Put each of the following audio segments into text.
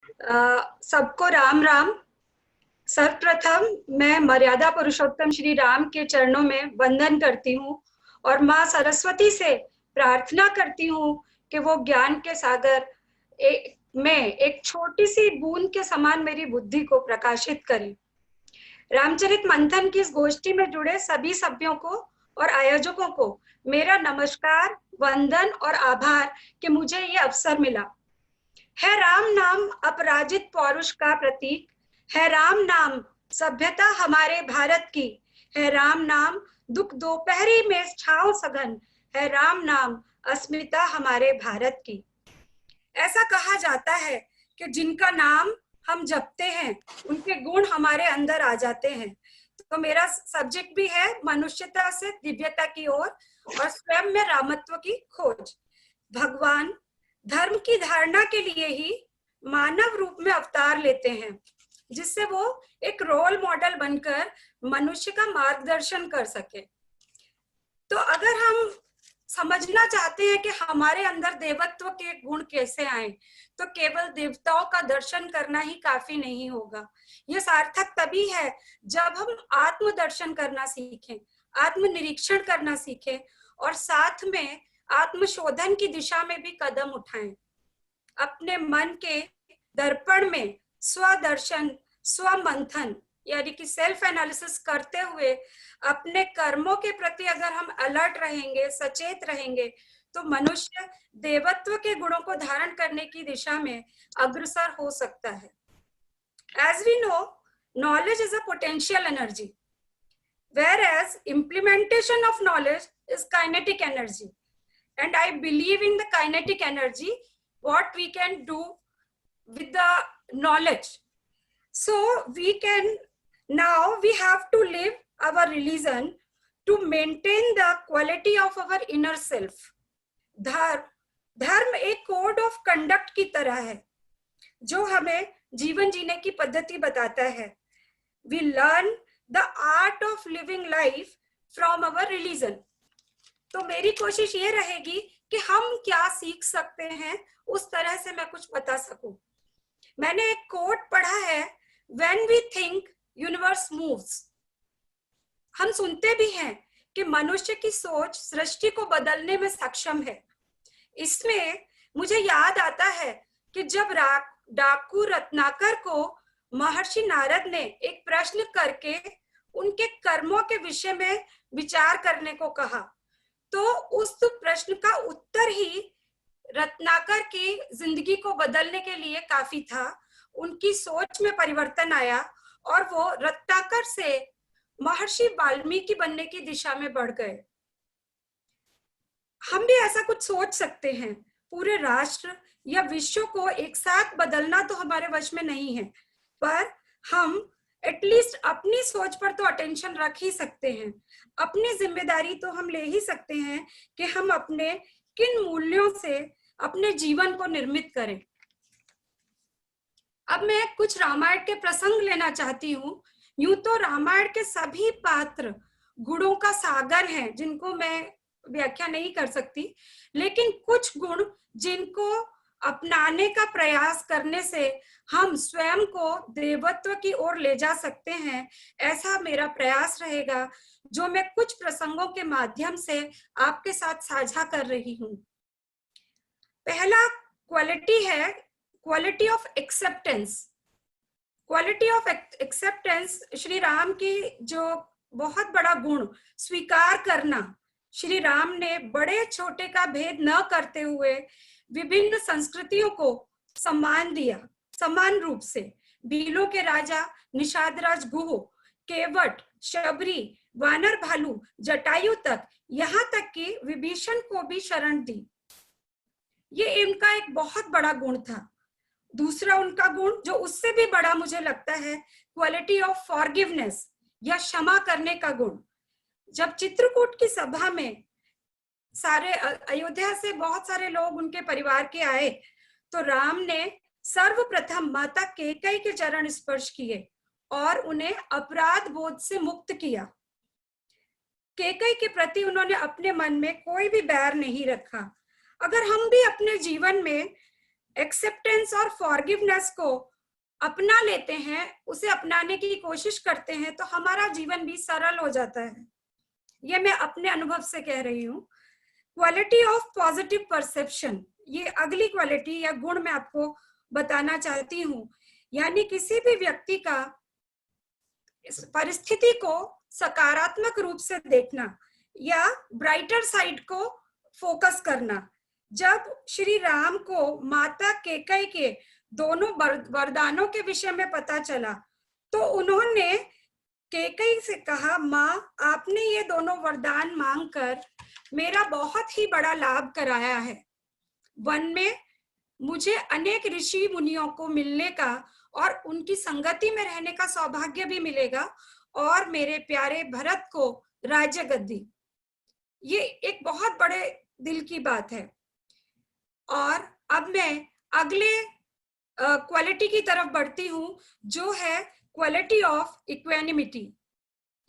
सबको राम राम। सर्वप्रथम मैं मर्यादा पुरुषोत्तम श्री राम के चरणों में वंदन करती हूँ और माँ सरस्वती से प्रार्थना करती हूँ कि वो ज्ञान के सागर में एक छोटी सी बूंद के समान मेरी बुद्धि को प्रकाशित करें। रामचरित मंथन की इस गोष्ठी में जुड़े सभी सभ्यों को और आयोजकों को मेरा नमस्कार, वंदन और आभार कि मुझे ये अवसर मिला। है राम नाम अपराजित पौरुष का प्रतीक, है राम नाम सभ्यता हमारे भारत की, है राम नाम दुख दोपहरी में छाँव सघन, है राम नाम अस्मिता हमारे भारत की। ऐसा कहा जाता है कि जिनका नाम हम जपते हैं उनके गुण हमारे अंदर आ जाते हैं। तो मेरा सब्जेक्ट भी है मनुष्यता से दिव्यता की ओर और स्वयं में रामत्व की खोज। भगवान धर्म की धारणा के लिए ही मानव रूप में अवतार लेते हैं, जिससे वो एक रोल मॉडल बनकर मनुष्य का मार्गदर्शन कर सके। तो अगर हम समझना चाहते हैं कि हमारे अंदर देवत्व के गुण कैसे आए, तो केवल देवताओं का दर्शन करना ही काफी नहीं होगा। यह सार्थक तभी है जब हम आत्मदर्शन करना सीखें, आत्मनिरीक्षण करना सीखें और साथ में आत्मशोधन की दिशा में भी कदम उठाएं। अपने मन के दर्पण में स्वदर्शन, स्वमंथन यानी कि सेल्फ एनालिसिस करते हुए अपने कर्मों के प्रति अगर हम अलर्ट रहेंगे, सचेत रहेंगे, तो मनुष्य देवत्व के गुणों को धारण करने की दिशा में अग्रसर हो सकता है। As we know, knowledge is a potential energy, whereas implementation of knowledge is kinetic energy. And I believe in the kinetic energy, what we can do with the knowledge. So we have to live our religion to maintain the quality of our inner self. धर्म एक code of conduct की तरह है जो हमें जीवन जीने की पद्धति बताता है। We learn the art of living life from our religion. तो मेरी कोशिश ये रहेगी कि हम क्या सीख सकते हैं, उस तरह से मैं कुछ बता सकूं। मैंने एक कोट पढ़ा है, When we think, universe moves. हम सुनते भी हैं कि मनुष्य की सोच सृष्टि को बदलने में सक्षम है। इसमें मुझे याद आता है कि जब डाकू रत्नाकर को महर्षि नारद ने एक प्रश्न करके उनके कर्मों के विषय में विचार करने को कहा, तो उस प्रश्न का उत्तर ही रत्नाकर की जिंदगी को बदलने के लिए काफी था। उनकी सोच में परिवर्तन आया और वो रत्नाकर से महर्षि वाल्मीकि बनने की दिशा में बढ़ गए। हम भी ऐसा कुछ सोच सकते हैं। पूरे राष्ट्र या विश्व को एक साथ बदलना तो हमारे वश में नहीं है, पर हम एटलीस्ट अपनी सोच पर तो अटेंशन रख ही सकते हैं। अपनी जिम्मेदारी तो हम ले ही सकते हैं कि हम अपने किन मूल्यों से अपने जीवन को निर्मित करें। अब मैं कुछ रामायण के प्रसंग लेना चाहती हूँ। यूं तो रामायण के सभी पात्र गुणों का सागर हैं, जिनको मैं व्याख्या नहीं कर सकती, लेकिन कुछ गुण जिनको अपनाने का प्रयास करने से हम स्वयं को देवत्व की ओर ले जा सकते हैं, ऐसा मेरा प्रयास रहेगा, जो मैं कुछ प्रसंगों के माध्यम से आपके साथ साझा कर रही हूँ। पहला क्वालिटी है quality of acceptance. Quality of acceptance Shri Ram की जो बहुत बड़ा गुण, स्वीकार करना। श्री राम ने बड़े छोटे का भेद न करते हुए विभिन्न संस्कृतियों को सम्मान दिया, समान रूप से। भीलों के राजा निषादराज गुह, केवट, शबरी, वानर भालू, जटायु तक, यहाँ तक कि विभीषण को भी शरण दी। ये इनका एक बहुत बड़ा गुण था। दूसरा उनका गुण जो उससे भी बड़ा मुझे लगता है, क्वालिटी ऑफ फॉरगिवनेस या क्षमा करने का गुण। जब चित्रकूट की सभा में सारे अयोध्या से बहुत सारे लोग उनके परिवार के आए, तो राम ने सर्वप्रथम माता कैकेयी के चरण स्पर्श किए और उन्हें अपराध बोध से मुक्त किया। कैकेयी के प्रति उन्होंने अपने मन में कोई भी बैर नहीं रखा। अगर हम भी अपने जीवन में एक्सेप्टेंस और फॉरगिवनेस को अपना लेते हैं, उसे अपनाने की कोशिश करते हैं, तो हमारा जीवन भी सरल हो जाता है। ये मैं अपने अनुभव से कह रही हूँ। क्वालिटी ऑफ पॉजिटिव परसेप्शन, ये अगली क्वालिटी या गुण मैं आपको बताना चाहती हूँ। यानी किसी भी व्यक्ति का इस परिस्थिति को सकारात्मक रूप से देखना या ब्राइटर साइड को फोकस करना। जब श्री राम को माता केकई के दोनों वरदानों के विषय में पता चला, तो उन्होंने केकई से कहा, माँ, आपने ये दोनों वरदान मांगकर मेरा बहुत ही बड़ा लाभ कराया है। वन में मुझे अनेक ऋषि मुनियों को मिलने का और उनकी संगति में रहने का सौभाग्य भी मिलेगा, और मेरे प्यारे भरत को राज्य गद्दी। ये एक बहुत बड़े दिल की बात है। और अब मैं अगले क्वालिटी की तरफ बढ़ती हूँ, जो है क्वालिटी ऑफ इक्वेनिमिटी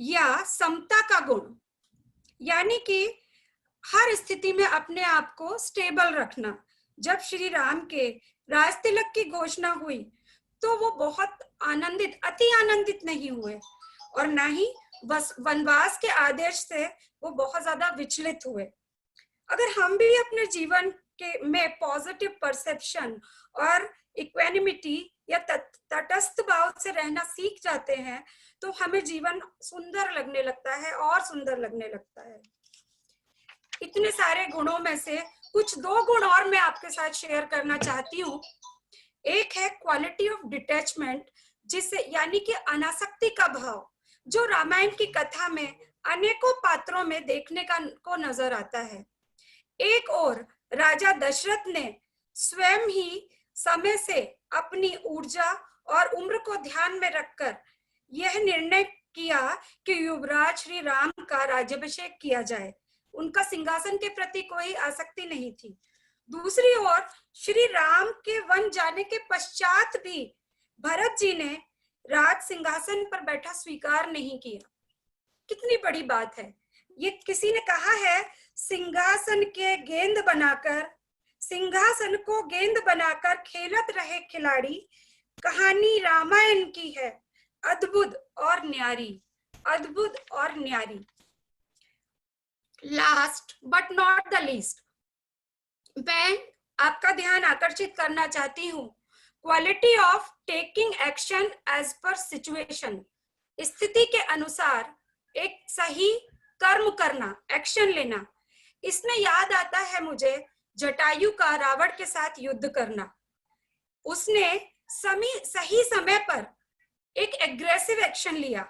या समता का गुण। यानी कि हर स्थिति में अपने आप को स्टेबल रखना। जब श्री राम के राज तिलक की घोषणा हुई तो वो बहुत आनंदित, अति आनंदित नहीं हुए, और ना ही बस वनवास के आदेश से वो बहुत ज्यादा विचलित हुए। अगर हम भी अपने जीवन के में पॉजिटिव परसेप्शन और इक्वेनिमिटी या तटस्थ भाव से रहना सीख जाते हैं, तो हमें जीवन सुंदर लगने लगता है और सुंदर लगने लगता है। इतने सारे गुणों में से कुछ दो गुण और मैं आपके साथ शेयर करना चाहती हूँ। एक है क्वालिटी ऑफ डिटैचमेंट, जिसे यानी कि अनासक्ति का भाव, जो रामायण की कथा में अनेकों पात्रों में देखने को नजर आता है। एक और राजा दशरथ ने स्वयं ही समय से अपनी ऊर्जा और उम्र को ध्यान में रखकर यह निर्णय किया कि युवराज श्री राम का राज्याभिषेक किया जाए। उनका सिंहासन के प्रति कोई आसक्ति नहीं थी। दूसरी ओर श्री राम के वन जाने के पश्चात भी भरत जी ने राज सिंहासन पर बैठा स्वीकार नहीं किया। कितनी बड़ी बात है। ये किसी ने कहा है, सिंहासन को गेंद बनाकर खेलत रहे खिलाड़ी, कहानी रामायण की है अद्भुत और न्यारी, अद्भुत और न्यारी। Last but not the least, मैं आपका ध्यान आकर्षित करना चाहती हूँ quality of taking action as per situation. स्थिति के अनुसार एक सही कर्म करना, एक्शन लेना। इसमें याद आता है मुझे जटायु का रावण के साथ युद्ध करना। उसने सही समय पर एक एग्रेसिव एक्शन लिया।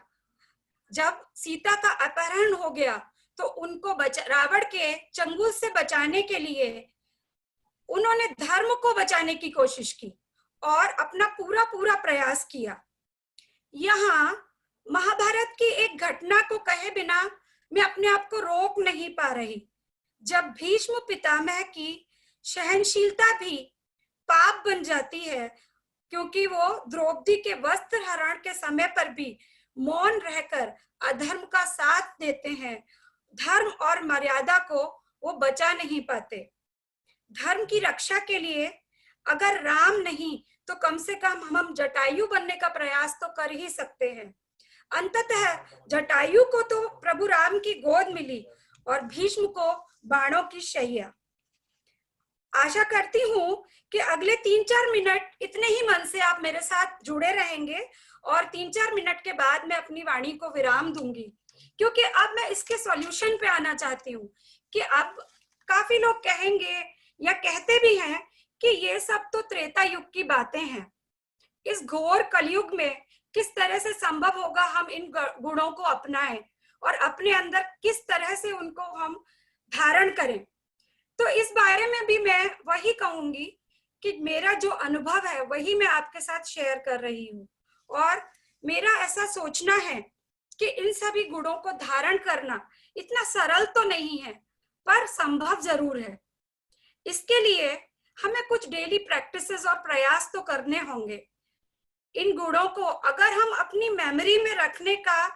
जब सीता का अपहरण हो गया तो उनको रावण के चंगुल से बचाने के लिए उन्होंने धर्म को बचाने की कोशिश की और अपना पूरा प्रयास किया। यहाँ महाभारत की एक घटना को कहे बिना मैं अपने आप को रोक नहीं पा रही। जब भीष्म पितामह की सहनशीलता भी पाप बन जाती है, क्योंकि वो द्रौपदी के वस्त्र हरण के समय पर भी मौन रहकर अधर्म का साथ देते हैं। धर्म और मर्यादा को वो बचा नहीं पाते। धर्म की रक्षा के लिए अगर राम नहीं तो कम से कम हम जटायु बनने का प्रयास तो कर ही सकते हैं। अंततः जटायु को तो प्रभु राम की गोद मिली और भीष्म को बाणों की शैया। आशा करती हूँ कि अगले 3-4 मिनट इतने ही मन से आप मेरे साथ जुड़े रहेंगे और 3-4 मिनट के बाद मैं अपनी वाणी को विराम दूंगी, क्योंकि अब मैं इसके सॉल्यूशन पे आना चाहती हूँ कि अब काफी लोग कहेंगे या कहते भी हैं कि ये सब तो त्रेता युग की बातें हैं। इस घोर कलयुग में किस तरह से संभव होगा हम इन गुणों को अपनाएं और अपने अंदर किस तरह से उनको हम धारण करें। तो इस बारे में भी मैं वही कहूंगी कि मेरा जो अनुभव है वही मैं आपके साथ शेयर कर रही हूँ, और मेरा ऐसा सोचना है कि इन सभी गुणों को धारण करना इतना सरल तो नहीं है, पर संभव जरूर है। इसके लिए हमें कुछ डेली प्रैक्टिसेस और प्रयास तो करने होंगे। इन गुणों को अगर हम अपनी मेमोरी में रखने का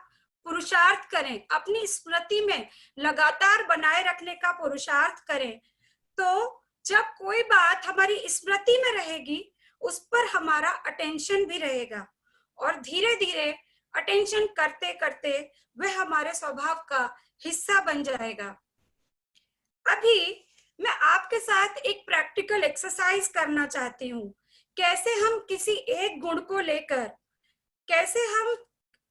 पुरुषार्थ करें, अपनी स्मृति में लगातार बनाए रखने का पुरुषार्थ करें, तो जब कोई बात हमारी स्मृति में रहेगी उस पर हमारा अटेंशन भी रहेगा, और धीरे धीरे अटेंशन करते करते वह हमारे स्वभाव का हिस्सा बन जाएगा। अभी मैं आपके साथ एक प्रैक्टिकल एक्सरसाइज करना चाहती हूँ, कैसे हम किसी एक गुण को लेकर, कैसे हम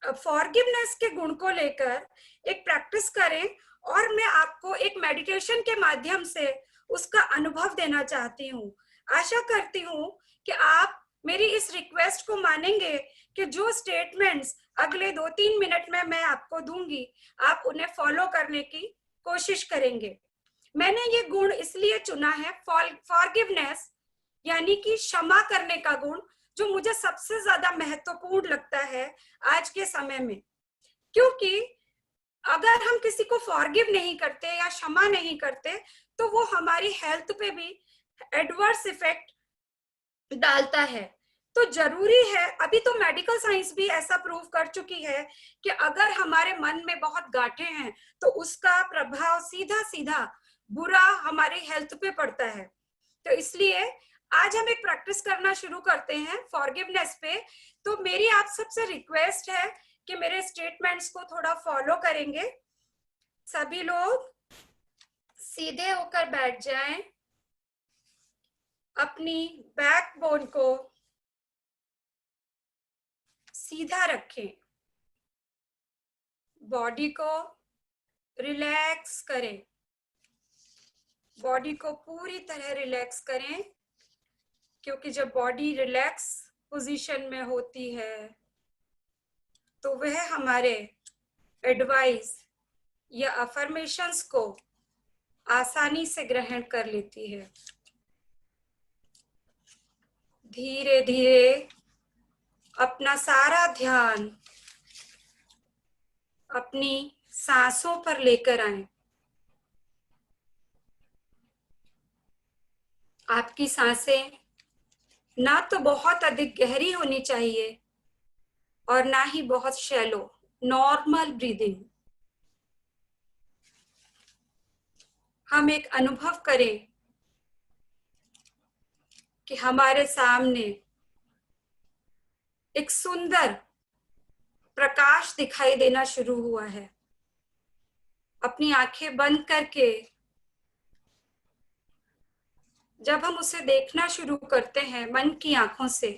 फॉरगिवनेस के गुण को लेकर एक प्रैक्टिस करें, और मैं आपको एक मेडिटेशन के माध्यम से उसका अनुभव देना चाहती हूँ। आशा करती हूँ कि आप मेरी इस रिक्वेस्ट को मानेंगे कि जो स्टेटमेंट्स अगले 2-3 मिनट में मैं आपको दूंगी, आप उन्हें फॉलो करने की कोशिश करेंगे। मैंने ये गुण इसलिए चुना है, फॉरगिवनेस यानी कि क्षमा करने का गुण, जो मुझे सबसे ज्यादा महत्वपूर्ण लगता है आज के समय में। क्योंकि अगर हम किसी को फॉरगिव नहीं करते या क्षमा नहीं करते तो वो हमारी हेल्थ पे भी एडवर्स इफेक्ट डालता है। तो जरूरी है, अभी तो मेडिकल साइंस भी ऐसा प्रूव कर चुकी है कि अगर हमारे मन में बहुत गांठें हैं तो उसका प्रभाव सीधा सीधा बुरा हमारी हेल्थ पे पड़ता है। तो इसलिए आज हम एक प्रैक्टिस करना शुरू करते हैं फॉरगिवनेस पे। तो मेरी आप सबसे रिक्वेस्ट है कि मेरे स्टेटमेंट्स को थोड़ा फॉलो करेंगे। सभी लोग सीधे होकर बैठ जाएं, अपनी बैकबोन को सीधा रखें, बॉडी को रिलैक्स करें, बॉडी को पूरी तरह रिलैक्स करें, क्योंकि जब बॉडी रिलैक्स पोजीशन में होती है तो वह हमारे एडवाइस या अफर्मेशंस को आसानी से ग्रहण कर लेती है। धीरे धीरे अपना सारा ध्यान अपनी सांसों पर लेकर आएं। आपकी सांसें ना तो बहुत अधिक गहरी होनी चाहिए और ना ही बहुत शैलो, नॉर्मल ब्रीदिंग। हम एक अनुभव करें कि हमारे सामने एक सुंदर प्रकाश दिखाई देना शुरू हुआ है। अपनी आंखें बंद करके जब हम उसे देखना शुरू करते हैं मन की आंखों से,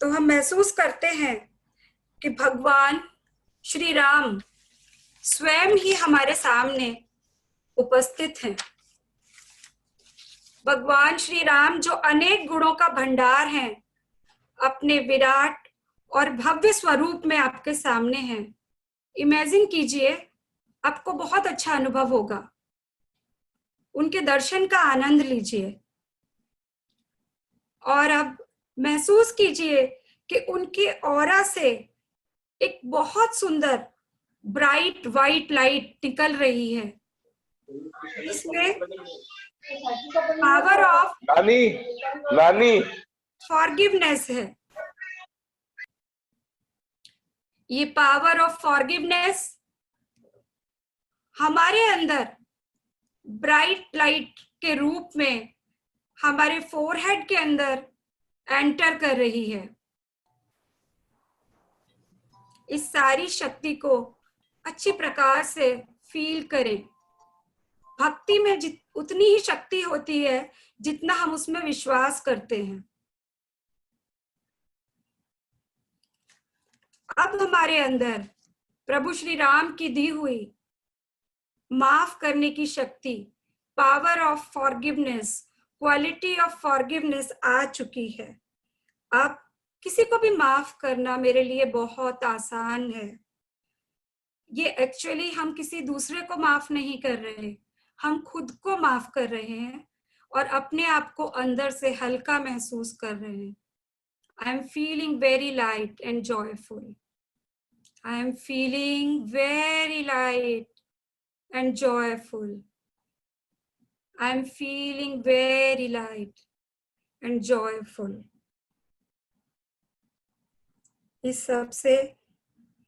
तो हम महसूस करते हैं कि भगवान श्री राम स्वयं ही हमारे सामने उपस्थित हैं। भगवान श्री राम जो अनेक गुणों का भंडार हैं, अपने विराट और भव्य स्वरूप में आपके सामने हैं। इमेजिन कीजिए, आपको बहुत अच्छा अनुभव होगा। उनके दर्शन का आनंद लीजिए और अब महसूस कीजिए कि उनके ऑरा से एक बहुत सुंदर ब्राइट वाइट लाइट निकल रही है। इसमें पावर ऑफ नानी फॉरगिवनेस है। ये पावर ऑफ फॉरगिवनेस हमारे अंदर ब्राइट लाइट के रूप में हमारे फोरहेड के अंदर एंटर कर रही है। इस सारी शक्ति को अच्छी प्रकार से फील करें। भक्ति में उतनी ही शक्ति होती है जितना हम उसमें विश्वास करते हैं। अब हमारे अंदर प्रभु श्री राम की दी हुई माफ करने की शक्ति, power of forgiveness, quality of forgiveness आ चुकी है। अब किसी को भी माफ करना मेरे लिए बहुत आसान है। ये एक्चुअली हम किसी दूसरे को माफ नहीं कर रहे, हम खुद को माफ कर रहे हैं और अपने आप को अंदर से हल्का महसूस कर रहे हैं। I am feeling very light and joyful. I am feeling very light and joyful. I am feeling very light and joyful. इस सब से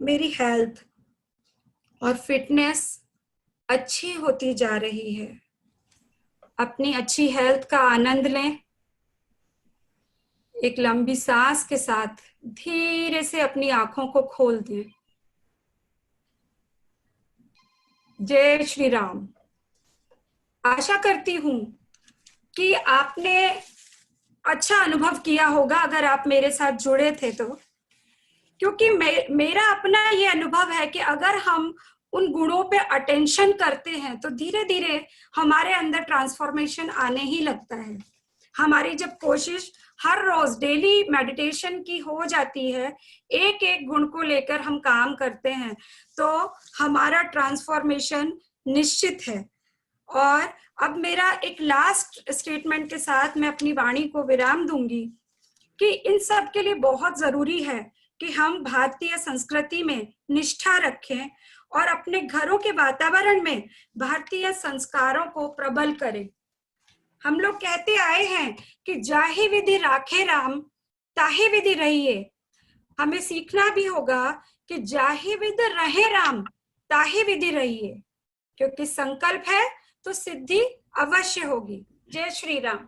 मेरी हेल्थ और फिटनेस अच्छी होती जा रही है। अपनी अच्छी हेल्थ का आनंद लें। एक लंबी सांस के साथ धीरे से अपनी आंखों को खोल दें। जय श्री राम। आशा करती हूं कि आपने अच्छा अनुभव किया होगा अगर आप मेरे साथ जुड़े थे तो, क्योंकि मेरा अपना ये अनुभव है कि अगर हम उन गुणों पे अटेंशन करते हैं तो धीरे धीरे हमारे अंदर ट्रांसफॉर्मेशन आने ही लगता है। हमारी जब कोशिश हर रोज डेली मेडिटेशन की हो जाती है, एक एक गुण को लेकर हम काम करते हैं, तो हमारा ट्रांसफॉर्मेशन निश्चित है। और अब मेरा एक लास्ट स्टेटमेंट के साथ मैं अपनी वाणी को विराम दूंगी कि इन सब के लिए बहुत जरूरी है कि हम भारतीय संस्कृति में निष्ठा रखें और अपने घरों के वातावरण में भारतीय संस्कारों को प्रबल करें। हम लोग कहते आए हैं कि जाहि विधि राखे राम ताहि विधि रहिए। हमें सीखना भी होगा कि जाहि विधि रहे राम ताहि विधि रहिए, क्योंकि संकल्प है तो सिद्धि अवश्य होगी। जय श्री राम।